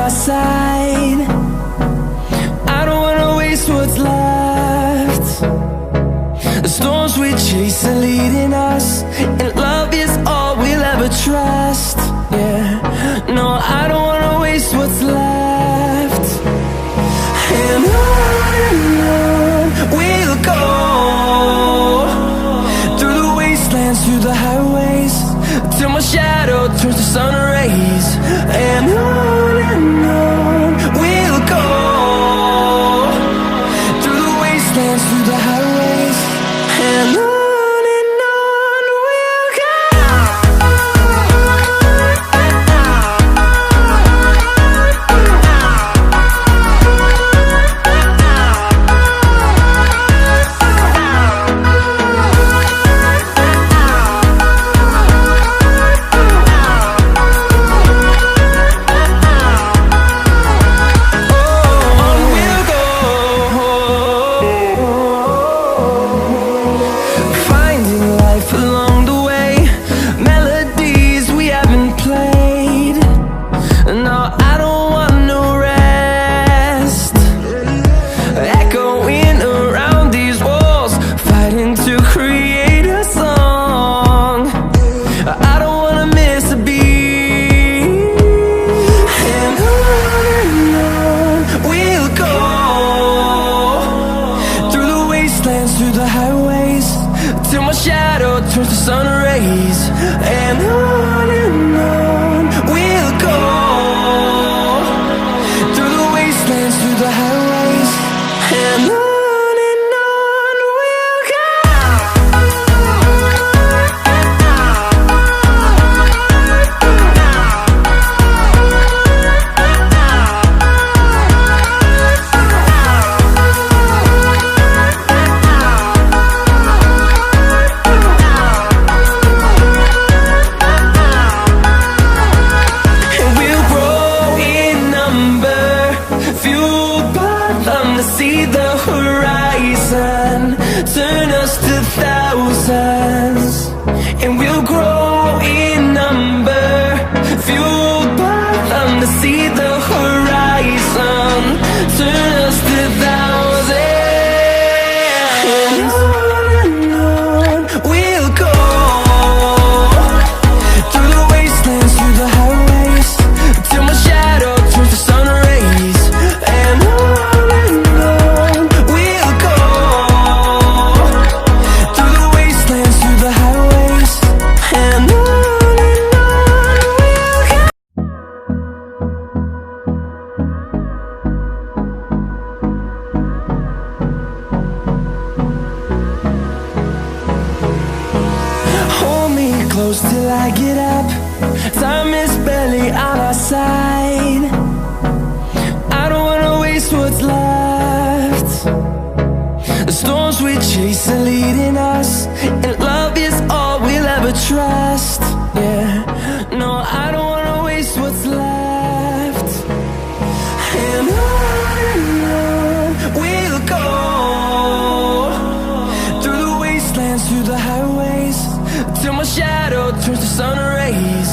our side. I don't wanna waste what's left. The storms we chase are leading us, and love is all we'll ever trust. Yeah, no, I don't wanna waste what's left. And on we'll go, through the wastelands, through the highways, till my shadow turns to sun rays. And on we'll go, through the wastelands, through the highways, and on we'll go. Through the highways, till my shadow turns to sun rays. And on we'll go, through the wastelands, through the highways, and on we'll go. See the horizon turn us to thousands, and we'll grow in number, fueled by them to see the horizon turn us to thousands. And on we'll go, through the wastelands, through the highways, till my shadow turns to sun rays. And close till I get up, time is barely on our side. I don't wanna waste what's left. The storms we chase are leading us, and love is all we'll ever trust. Yeah, no, I don't wanna waste what's left. And on we'll go, through the wastelands, through the highways, till my shadow turns to sun rays.